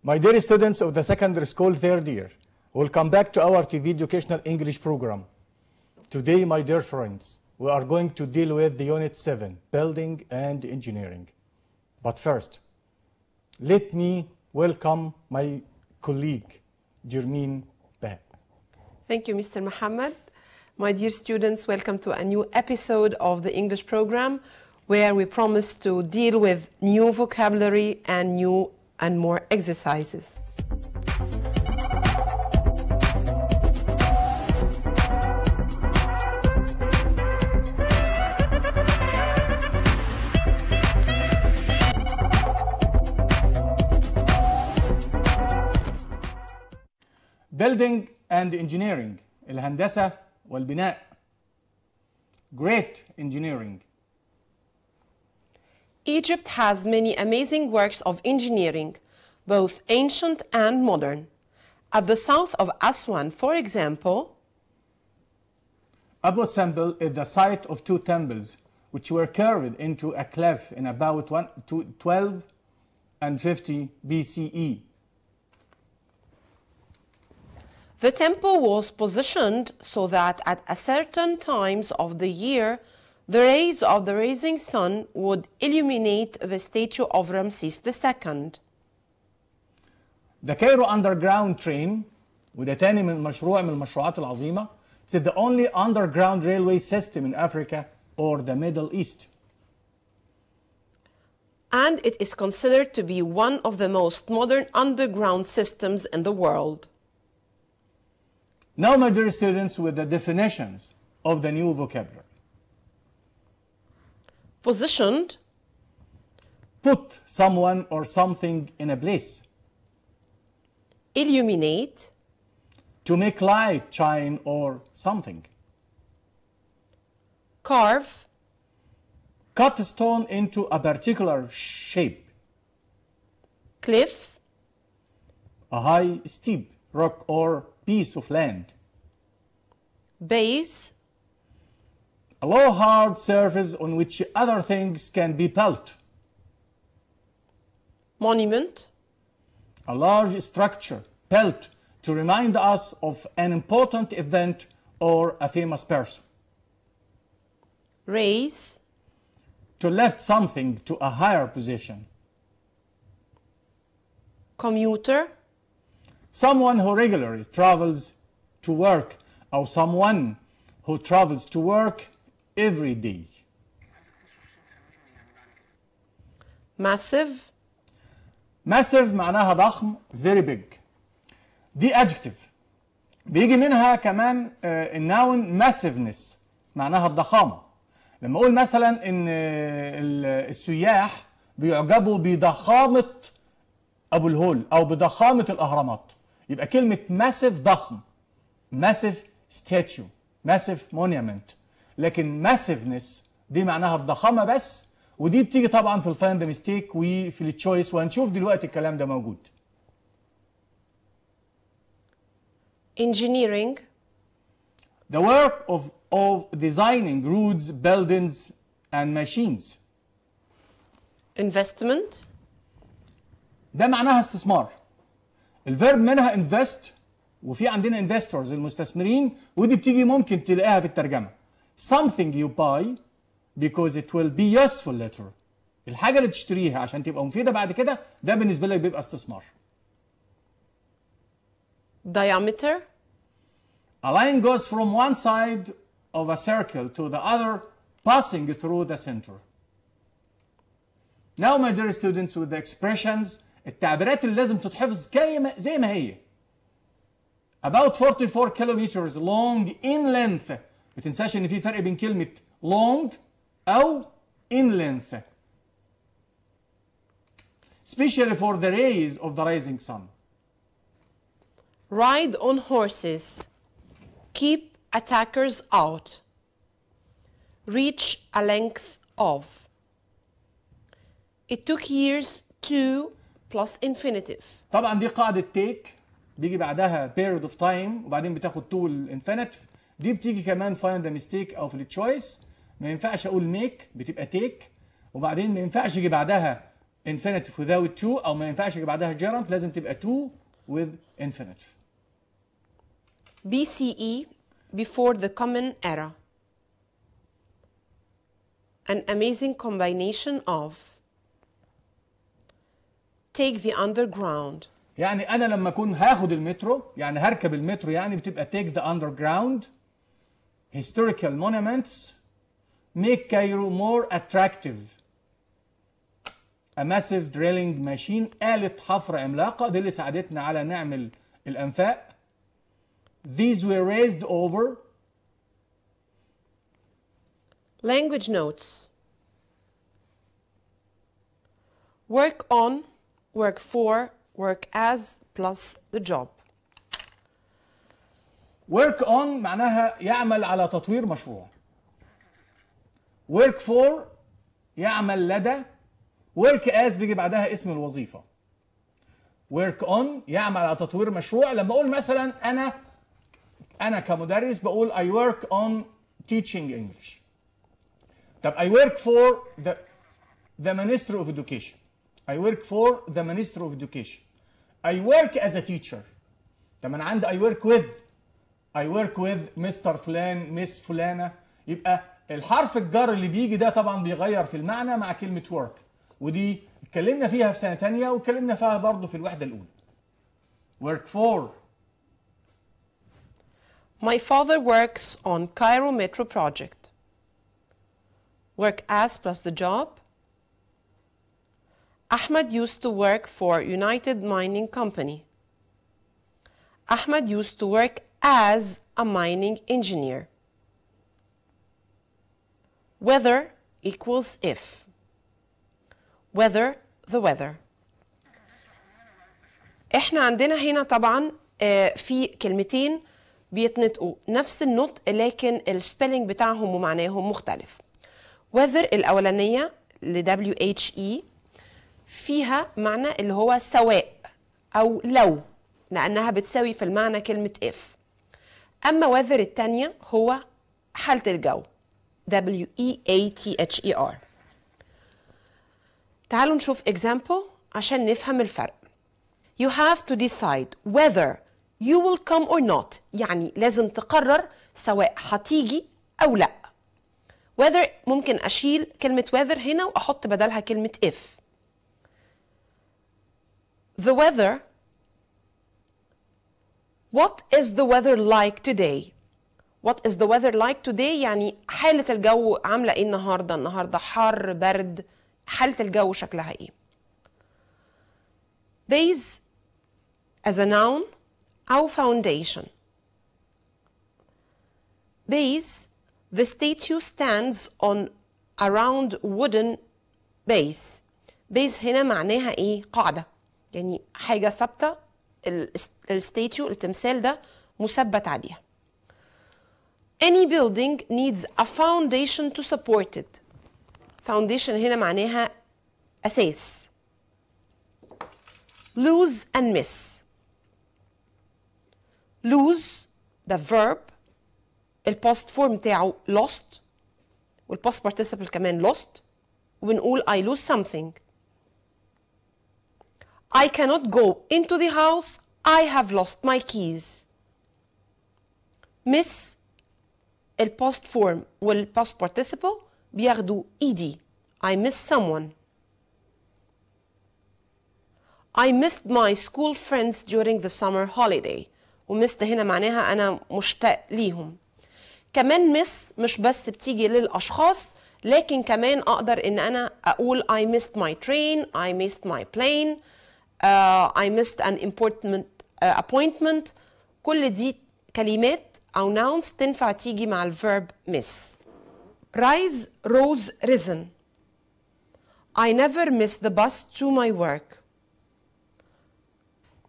My dear students of the secondary school third year, welcome back to our TV educational English program. Today, my dear friends, we are going to deal with the Unit 7, Building and Engineering. But first, let me welcome my colleague, أ-نرمين. Thank you, Mr. Muhammad. My dear students, welcome to a new episode of the English program where we promise to deal with new vocabulary and new and more exercises. Building and Engineering, الهندسة والبناء. Great engineering. Egypt has many amazing works of engineering, both ancient and modern. At the south of Aswan, for example, Abu Simbel is the site of two temples which were carved into a cliff in about 12 and 50 BCE. The temple was positioned so that at a certain times of the year, the rays of the rising sun would illuminate the statue of Ramses II. The Cairo Underground Train, وده تاني من المشروعات العظيمة. It's the only underground railway system in Africa or the Middle East. And it is considered to be one of the most modern underground systems in the world. Now, my dear students, with the definitions of the new vocabulary. Positioned, put someone or something in a place. illuminate, To make light shine or something. carve, Cut a stone into a particular shape. cliff, A high, steep rock or piece of land. base, A low, hard surface on which other things can be built. monument, A large structure built to remind us of an important event or a famous person. raise, To lift something to a higher position. commuter, Someone who regularly travels to work, or someone who travels to work every day. massive, Massive معناها ضخم, very big. دي adjective. بيجي منها كمان الناون massiveness معناها الضخامة. لما أقول مثلا إن السياح بيعجبوا بضخامة أبو الهول أو بضخامة الأهرامات، يبقى كلمة massive ضخم، massive statue، massive monument. لكن massiveness دي معناها الضخامة بس، ودي بتيجي طبعا في الفايند ميستيك وفي التشويس، وهنشوف دلوقتي الكلام ده موجود. engineering, The work of designing roads, buildings and machines. investment, ده معناها استثمار. الفيرب منها invest، وفي عندنا investors المستثمرين، ودي بتيجي ممكن تلاقيها في الترجمة. Something you buy because it will be useful later. الحاجة اللي تشتريها عشان تبقى مفيدة بعد كده، ده بالنسبة لك بيبقى استثمار. diameter, A line goes from one side of a circle to the other, passing through the center. Now, my dear students, with the expressions, التعبيرات اللي لازم تتحفظ زي ما هي. About 44 kilometers long in length. ما تنساش ان في فرق بين كلمة long أو in length. Especially for the rays of the rising sun. ride on horses, keep attackers out, reach a length of. It took years to plus infinitive. طبعا دي قاعدة take، بيجي بعدها period of time وبعدين بتاخد to الانفينيتيف. دي بتيجي كمان find the mistake او في التشويس. ما ينفعش اقول make، بتبقى take، وبعدين ما ينفعش يجي بعدها infinitive without to، او ما ينفعش يجي بعدها gerund، لازم تبقى to with infinitive. BCE, before the common era. An amazing combination of take the underground. يعني انا لما اكون هاخد المترو، يعني هركب المترو، يعني بتبقى take the underground. Historical monuments make Cairo more attractive. A massive drilling machine، آلة حفر عملاقة، دي اللي ساعدتنا على نعمل الأنفاق. These were raised over. Language notes. Work on, work for, work as plus the job. Work on معناها يعمل على تطوير مشروع. Work for يعمل لدى. Work as بيجي بعدها اسم الوظيفة. Work on يعمل على تطوير مشروع. لما أقول مثلا أنا كمدرس بقول I work on teaching English. طب I work for the Ministry of Education. I work for the Ministry of Education. I work as a teacher. طب أنا عندي I work with Mr. فلان مس فلانة. يبقى الحرف الجر اللي بيجي ده طبعا بيغير في المعنى مع كلمة work، ودي اتكلمنا فيها في سنة تانية واتكلمنا فيها برضه في الوحدة الأولى. Work for. My father works on Cairo Metro project. Work as plus the job. Ahmed used to work for United Mining Company. Ahmed used to work as a mining engineer. Whether equals if. Whether the weather. احنا عندنا هنا طبعا في كلمتين بيتنطقوا نفس النطق لكن السبيلنج بتاعهم ومعناهم مختلف. whether الأولانية ل WHE فيها معنى اللي هو سواء أو لو، لأنها بتساوي في المعنى كلمة if. أما whether التانية هو حالة الجو WEATHER. تعالوا نشوف example عشان نفهم الفرق. You have to decide whether you will come or not، يعني لازم تقرر سواء هتيجي أو لأ. whether ممكن أشيل كلمة whether هنا وأحط بدلها كلمة if. The weather. What is the weather like today? What is the weather like today يعني حالة الجو عاملة ايه النهاردة؟ النهاردة حر برد، حالة الجو شكلها ايه؟ Base as a noun أو foundation. Base, the statue stands on a round wooden base. Base هنا معناها ايه؟ قاعدة، يعني حاجة ثابتة، الستاتيو التمثال ده مثبت عليها. Any building needs a foundation to support it. Foundation هنا معناها أساس. Lose and miss. Lose the verb الباست فورم بتاعه lost والباست participle كمان lost، وبنقول I lose something. I cannot go into the house. I have lost my keys. Miss الباست فورم والباست participle بياخدوا ed. I miss someone. I missed my school friends during the summer holiday. ومست هنا معناها أنا مشتاق ليهم. كمان miss مش بس بتيجي للأشخاص، لكن كمان أقدر إن أنا أقول I missed my train, I missed my plane, I missed an important appointment. كل دي كلمات أو nouns تنفع تيجي مع الverb miss. Rise, rose, risen. I never miss the bus to my work.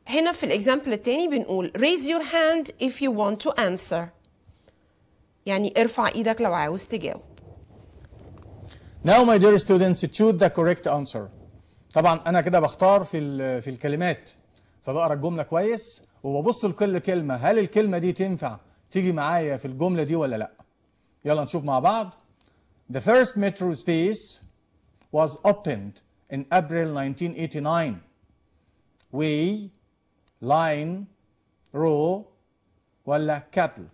هنا في الإكزامبل التاني بنقول raise your hand if you want to answer. يعني ارفع إيدك لو عاوز تجاوب. Now my dear students, choose the correct answer. طبعا أنا كده بختار في الكلمات، فبقرا الجملة كويس وببص لكل كلمة، هل الكلمة دي تنفع تيجي معايا في الجملة دي ولا لأ؟ يلا نشوف مع بعض. The first metro space was opened in April 1989. way, line, row ولا couple.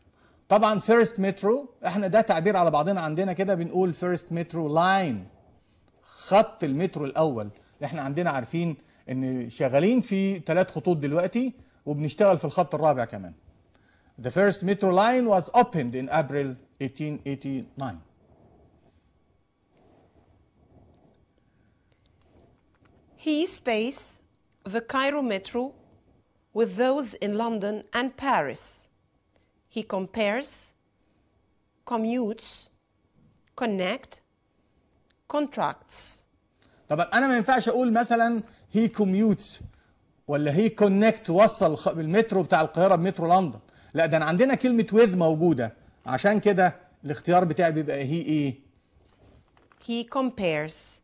طبعا first metro احنا ده تعبير على بعضنا عندنا كده بنقول first metro line، خط المترو الاول. احنا عندنا عارفين ان شغالين في 3 خطوط دلوقتي وبنشتغل في الخط الرابع كمان. The first metro line was opened in April 1889. He space the Cairo metro with those in London and Paris. He compares, commutes, connect, contracts. طبعا انا ما ينفعش اقول مثلا he commutes ولا he connect وصل بالمترو بتاع القاهره بمترو لندن، لا ده انا عندنا كلمه with موجوده، عشان كده الاختيار بتاعي بيبقى he ايه؟ He compares،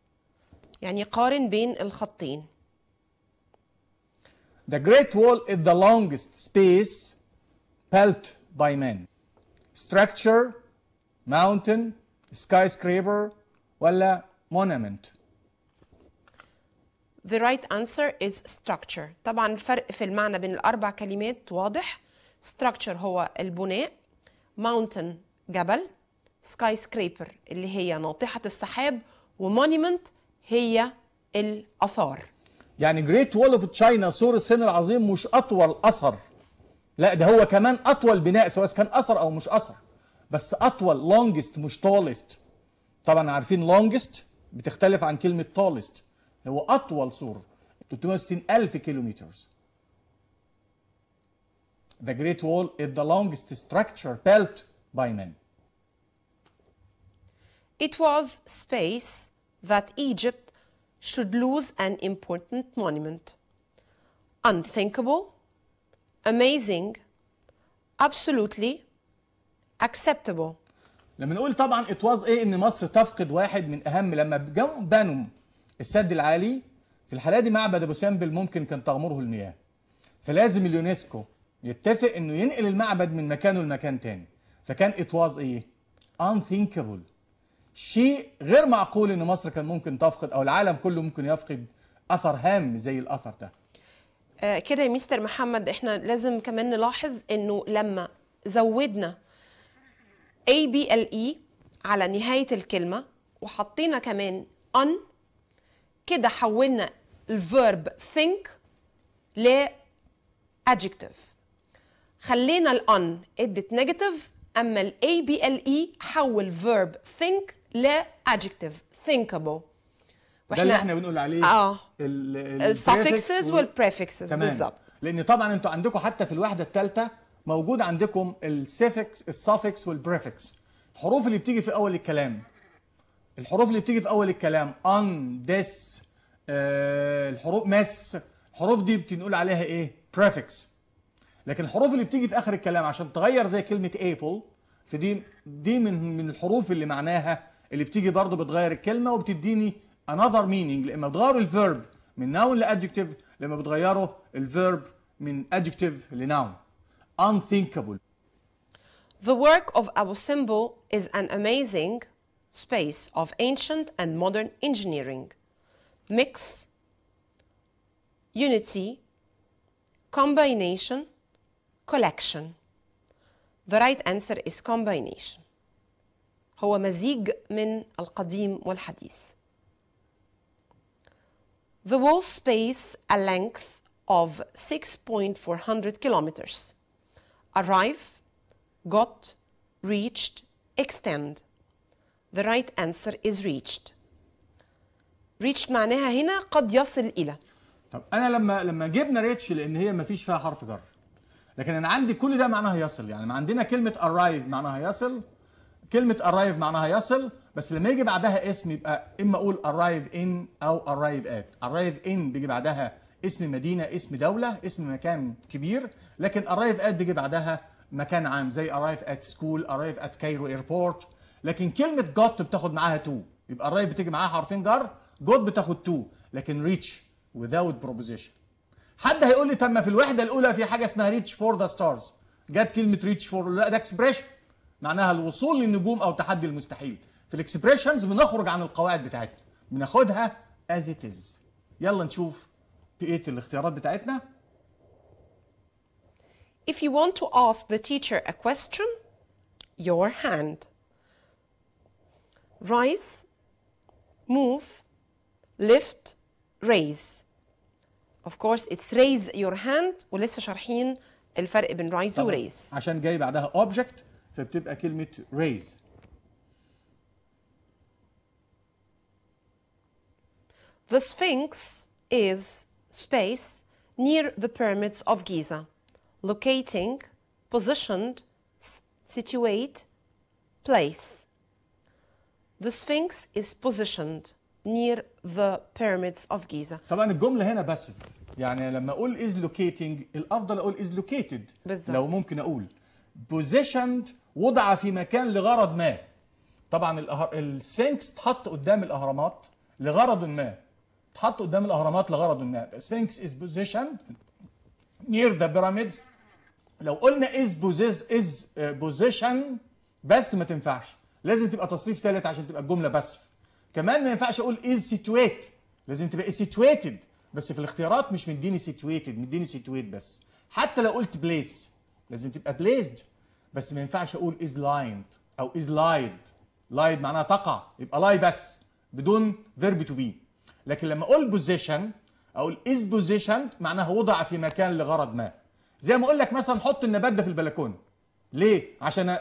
يعني قارن بين الخطين. The Great Wall is the longest space built by men. Structure, mountain, skyscraper ولا monument. The right answer is structure. طبعا الفرق في المعنى بين الأربع كلمات واضح. Structure هو البناء، mountain جبل، skyscraper اللي هي ناطحة السحاب، وmonument هي الآثار. يعني جريت وول اوف تشاينا، سور الصين العظيم، مش اطول اثر، لا ده هو كمان اطول بناء سواء كان اثر او مش اثر، بس اطول لونجست مش تولست. طبعا عارفين لونجست بتختلف عن كلمه تولست، هو اطول سور 360,000 كيلومتر. The Great Wall is the longest structure built by men. It was space that Egypt should lose an important monument. Unthinkable, amazing, absolutely, acceptable. لما نقول طبعا it was ايه ان مصر تفقد واحد من اهم، لما بنوا السد العالي في الحالة دي معبد ابو سمبل ممكن كان تغمره المياه، فلازم اليونسكو يتفق انه ينقل المعبد من مكانه لمكان تاني، فكان it was ايه؟ unthinkable، شيء غير معقول ان مصر كان ممكن تفقد او العالم كله ممكن يفقد اثر هام زي الاثر ده. كده يا مستر محمد احنا لازم كمان نلاحظ انه لما زودنا ABLE على نهاية الكلمة وحطينا كمان on، كده حولنا الفيرب think ل adjective. خلينا ال on ادت negative، اما ال ABLE حول verb think ل adjective thinkable. ده اللي احنا بنقول عليه السفكسز والبريفكسز بالظبط. لان طبعا انتوا عندكم حتى في الوحده الثالثه موجود عندكم السفكس والبريفكس، الحروف اللي بتيجي في اول الكلام، الحروف اللي بتيجي في اول الكلام on this، الحروف مس، الحروف دي بنقول عليها ايه؟ بريفكس. لكن الحروف اللي بتيجي في اخر الكلام عشان تغير زي كلمه ايبل، فدي من الحروف اللي معناها اللي بتيجي برضه بتغير الكلمه وبتديني another meaning. لما بتغيروا الفيرب من noun لادجكتيف، لما بتغيروا الفيرب من adjective لnoun. unthinkable. The work of Abu Simbel is an amazing space of ancient and modern engineering, mix, unity, combination, collection. The right answer is combination. هو مزيج من القديم والحديث. The wall space a length of 6.400 kilometers. Arrive, got, reached, extend. The right answer is reached. reached معناها هنا قد يصل إلى. طب أنا لما جبنا ريتش لأن هي ما فيش فيها حرف جر، لكن أنا عندي كل ده معناها يصل، يعني عندنا كلمة arrive معناها يصل، كلمة arrive معناها يصل، بس لما يجي بعدها اسم يبقى إما أقول arrive in أو arrive at. arrive in بيجي بعدها اسم مدينة، اسم دولة، اسم مكان كبير، لكن arrive at بيجي بعدها مكان عام زي arrive at school، arrive at Cairo airport. لكن كلمة got بتاخد معاها to، يبقى arrive بتيجي معاها حرفين جر، got بتاخد to، لكن reach without preposition. حد هيقول لي طب ما في الوحدة الأولى في حاجة اسمها reach for the stars، جت كلمة reach for، لا ده expression معناها الوصول للنجوم أو تحدي المستحيل. في الاكسبريشنز بنخرج عن القواعد بتاعتنا، بناخدها as it is. يلا نشوف بقية الاختيارات بتاعتنا. If you want to ask the teacher a question, your hand. Rise, move, lift, raise. Of course it's raise your hand ولسه شارحين الفرق بين rise و raise. عشان جاي بعدها object فبتبقى كلمة raise. The Sphinx is space near the pyramids of Giza, locating, positioned, situate, place. The Sphinx is positioned near the pyramids of Giza. طبعا الجملة هنا باسف، يعني لما اقول is locating الافضل اقول is located. بالظبط. لو ممكن اقول positioned وضع في مكان لغرض ما. طبعا السفنكس اتحط قدام الاهرامات لغرض ما. اتحط قدام الاهرامات لغرض ما. The Sphinx is positioned near the pyramids. لو قلنا is position بس ما تنفعش، لازم تبقى تصريف ثالث عشان تبقى الجمله باسف. كمان ما ينفعش اقول is situate، لازم تبقى situated، بس في الاختيارات مش مديني situated، مديني situate بس. حتى لو قلت place لازم تبقى placed، بس ما ينفعش اقول is lined او is lied. lied معناها تقع، يبقى lie بس بدون verb to be. لكن لما اقول position اقول is positioned معناها وضع في مكان لغرض ما. زي ما اقول لك مثلا حط النبات ده في البلكونه. ليه؟ عشان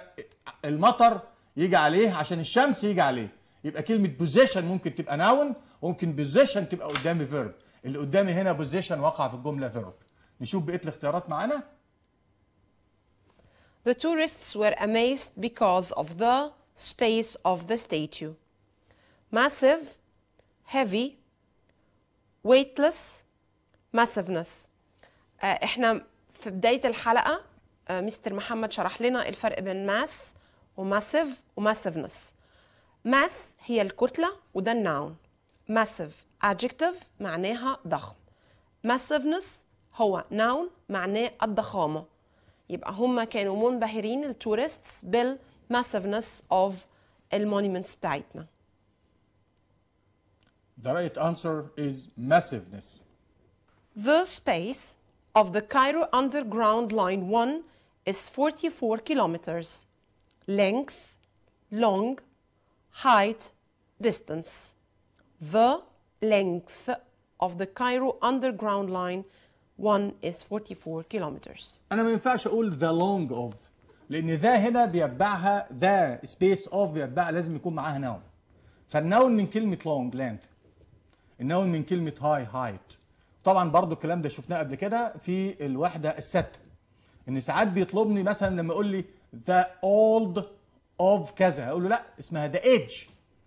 المطر يجي عليه، عشان الشمس يجي عليه. يبقى كلمه position ممكن تبقى noun، وممكن position تبقى قدامي verb. اللي قدامي هنا position وقع في الجمله verb. نشوف بقيه الاختيارات معانا. The tourists were amazed because of the space of the statue. Massive, heavy, weightless, massiveness. احنا في بداية الحلقة مستر محمد شرح لنا الفرق بين ماس وماسيف وماسيفنس. ماس هي الكتلة وده الناون. ماسيف adjective معناها ضخم. ماسيفنس هو ناون معناه الضخامة. يبقى هم كانوا منبهرين التورستس بالماسيفنس of المونيمنتس بتاعتنا. The right answer is massiveness. The space of the Cairo Underground Line 1 is 44 kilometers. Length, long, height, distance. The length of the Cairo Underground Line 1 is 44 kilometers. أنا ما ينفعش أقول the long of، لأن ذا هنا بيتبعها ذا space of بيتبعها لازم يكون معاها noun. فالنون من كلمة long length. النون من كلمة high height. طبعا برضو الكلام ده شفناه قبل كده في الوحدة الستة. إن ساعات بيطلبني مثلا لما يقول لي the old of كذا، أقول له لا اسمها the age.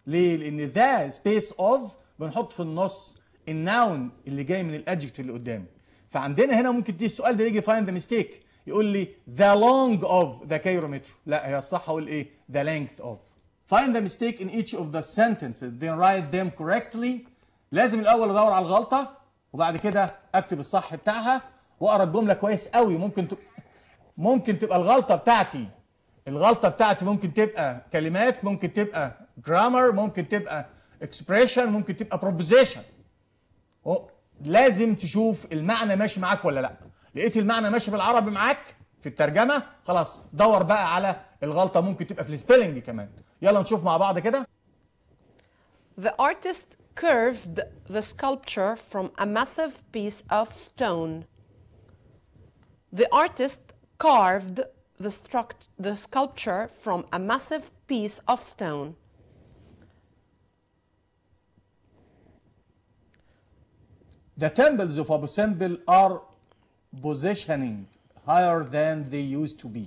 ليه؟ لأن the space of بنحط في النص النون اللي جاي من الادجكتيف اللي قدامي. فعندنا هنا ممكن تيجي السؤال ده يجي find the mistake، يقول لي the long of the Cairo metro. لا هي الصح اقول ايه؟ the length of. Find the mistake in each of the sentences then write them correctly. لازم الاول ادور على الغلطه وبعد كده اكتب الصح بتاعها واقرا الجمله كويس قوي. ممكن تبقى الغلطه بتاعتي ممكن تبقى كلمات، ممكن تبقى grammar، ممكن تبقى expression، ممكن تبقى proposition. لازم تشوف المعنى ماشي معاك ولا لا. لقيت المعنى ماشي في العربي معاك في الترجمه خلاص دور بقى على الغلطه، ممكن تبقى في السبيلنج كمان. يلا نشوف مع بعض كده. The artist curved the sculpture from a massive piece of stone. The artist carved the sculpture from a massive piece of stone. The temples of Abu Simbel are positioning higher than they used to be.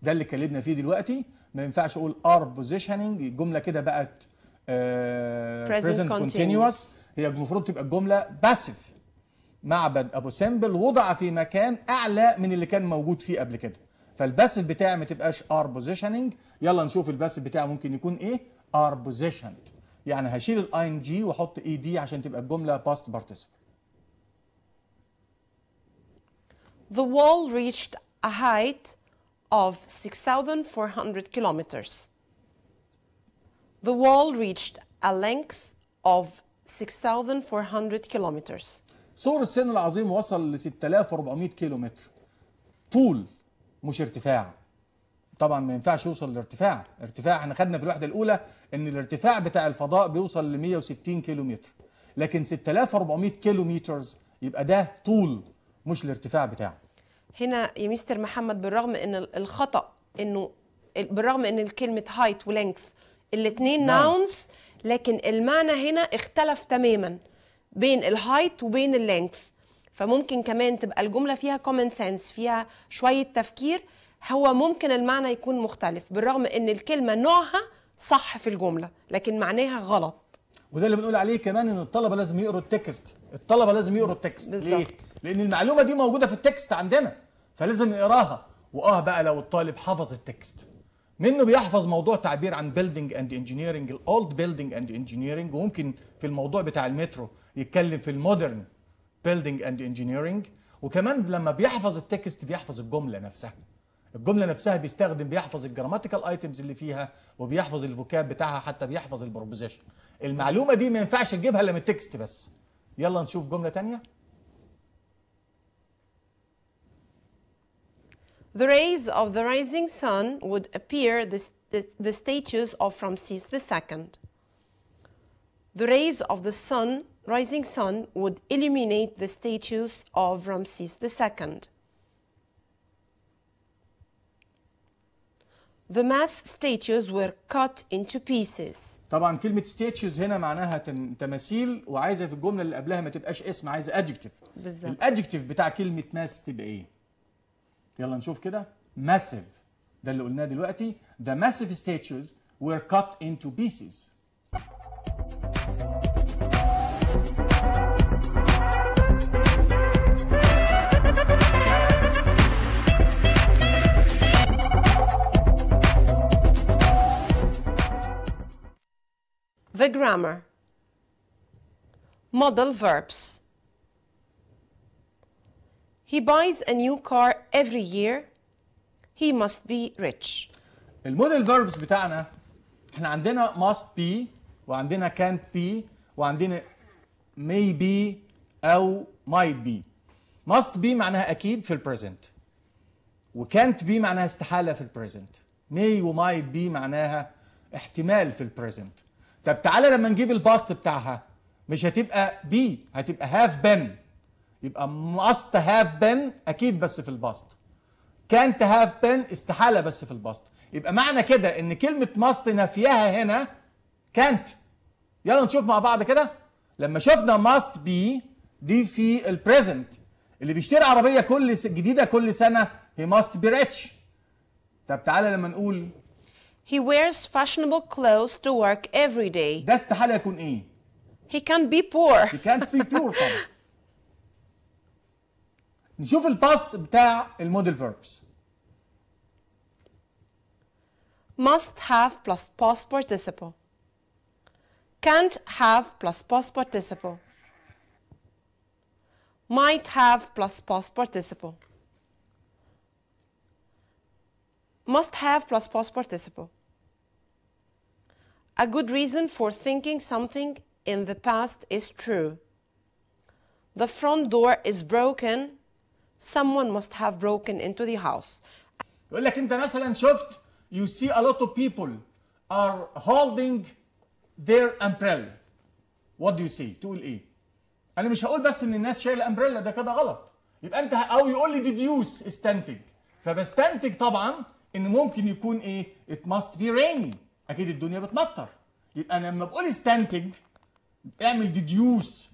ده اللي اتكلمنا فيه دلوقتي. ما ينفعش اقول are positioning، الجمله كده بقت present continuous. هي المفروض تبقى الجمله passive. معبد ابو سمبل وضع في مكان اعلى من اللي كان موجود فيه قبل كده. فالباسف بتاعي ما تبقاش are positioning. يلا نشوف الباسف بتاعي ممكن يكون ايه؟ are positioned. يعني هشيل الاي ان جي واحط اي دي عشان تبقى الجمله past participle. The wall reached a height of 6,400 kilometers. The wall reached a length of 6,400 kilometers. سور الصين العظيم وصل ل 6400 كيلو متر. طول مش ارتفاع. طبعا ما ينفعش يوصل لارتفاع، ارتفاع احنا خدنا في الوحده الاولى ان الارتفاع بتاع الفضاء بيوصل ل 160 كيلو متر، لكن 6400 كيلو مترز يبقى ده طول مش الارتفاع بتاعه. هنا يا مستر محمد بالرغم ان الخطا انه بالرغم ان الكلمه هايت ولينث الاثنين ناونز، لكن المعنى هنا اختلف تماما بين الهايت وبين اللينث، فممكن كمان تبقى الجمله فيها كومن سنس، فيها شويه تفكير، هو ممكن المعنى يكون مختلف بالرغم ان الكلمه نوعها صح في الجمله لكن معناها غلط. وده اللي بنقول عليه كمان ان الطلبه لازم يقروا التكست، الطلبه لازم يقروا التكست. ليه؟ لان المعلومه دي موجوده في التكست عندنا فلازم نقراها. بقى لو الطالب حفظ التكست منه بيحفظ موضوع تعبير عن building and engineering، الاولد building and engineering، وممكن في الموضوع بتاع المترو يتكلم في المودرن building and engineering، وكمان لما بيحفظ التكست بيحفظ الجمله نفسها. الجمله نفسها بيحفظ الجراماتيكال ايتمز اللي فيها وبيحفظ الفوكاب بتاعها، حتى بيحفظ البروبوزيشن. المعلومه دي ما ينفعش تجيبها الا من التكست بس. يلا نشوف جمله ثانيه. The rays of the rising sun would appear the statues of Ramses II. The rays of the rising sun would illuminate the statues of Ramses II. The mass statues were cut into pieces. طبعا كلمة statues هنا معناها تماثيل، وعايزة في الجملة اللي قبلها ما تبقاش اسم، عايزة adjective. بالظبط. الادجكتيف بتاع كلمة mass تبقى ايه؟ يلا نشوف كده. massive ده اللي قلناه دلوقتي. The massive statues were cut into pieces. The grammar. Modal verbs. He buys a new car every year. He must be rich. الموديل فيربس بتاعنا احنا عندنا must be وعندنا can't be وعندنا may be او might be. must be معناها اكيد في البريزنت، وcan't be معناها استحالة في البريزنت. may وmight be معناها احتمال في البريزنت. طب تعالى لما نجيب الباست بتاعها مش هتبقى be، هتبقى have been. يبقى must have been اكيد بس في الباست، can't have been استحالة بس في الباست. يبقى معنى كده ان كلمة must نفيها هنا can't. يلا نشوف مع بعض كده. لما شفنا must be دي في البريزنت، اللي بيشتري عربية جديدة كل سنة he must be rich. طب تعالى لما نقول He wears fashionable clothes to work every day. ده استحالة يكون ايه؟ He can't be poor. He can't be poor طبعا. نشوف الباست بتاع الموديل فيربس. Must have plus past participle. Can't have plus past participle. Might have plus past participle. Must have plus past participle. A good reason for thinking something in the past is true. The front door is broken. Someone must have broken into the house. يقول لك انت مثلا شفت you see a lot of people are holding their umbrella. What do you say؟ تقول ايه؟ انا مش هقول بس ان الناس شايله امبريلا، ده كده غلط. يبقى انت او يقول لي deduce استنتج، فبستنتج طبعا ان ممكن يكون ايه؟ it must be rainy. اكيد الدنيا بتمطر. يبقى انا لما بقول استنتج اعمل deduce،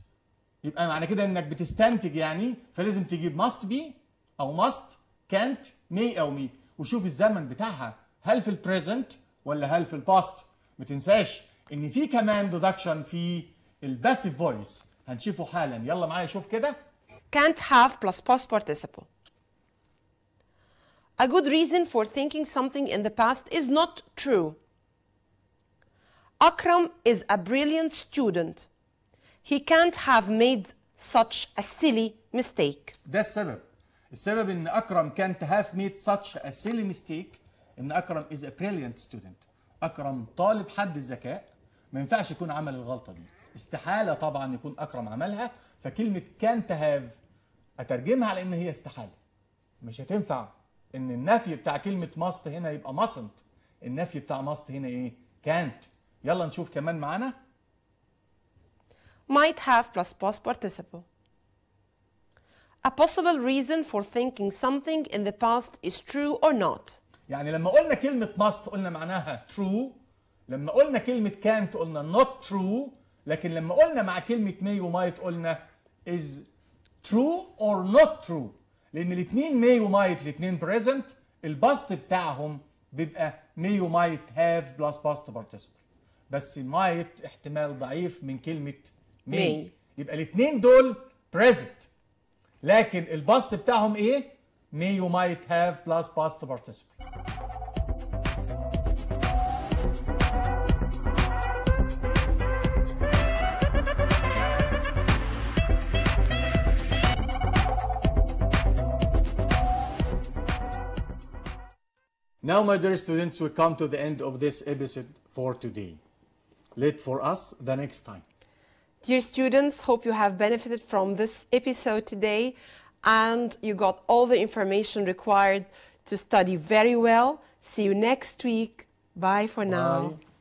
يبقى معنى كده انك بتستنتج يعني، فلازم تجيب must be او must can't may او me، وشوف الزمن بتاعها هل في البريزنت ولا هل في الباست. ما تنساش ان في كمان deduction في الباسيف فويس هنشوفه حالا. يلا معايا شوف كده. Can't have plus past participle. A good reason for thinking something in the past is not true. Akram is a brilliant student. He can't have made such a silly mistake. ده السبب ان اكرم can't have made such a silly mistake ان اكرم is a brilliant student. اكرم طالب حد الذكاء، ما ينفعش يكون عمل الغلطه دي. استحالة طبعا يكون أكرم عملها، فكلمة كانت هاف أترجمها على إن هي استحالة. مش هتنفع إن النفي بتاع كلمة must هنا يبقى mustn't، النفي بتاع must هنا إيه؟ can't. يلا نشوف كمان معانا. might have plus past participle. A possible reason for thinking something in the past is true or not. يعني لما قلنا كلمة must قلنا معناها true، لما قلنا كلمة can't قلنا not true، لكن لما قلنا مع كلمة may و might قلنا is true or not true، لأن الاثنين may و might الاثنين present، الباست بتاعهم بيبقى may و might have plus past participle، بس might احتمال ضعيف من كلمة may. يبقى الاثنين دول present، لكن الباست بتاعهم ايه؟ may و might have plus past participle. Now, my dear students, we come to the end of this episode for today. Let for us the next time. Dear students, hope you have benefited from this episode today and you got all the information required to study very well. See you next week. Bye for now. Bye.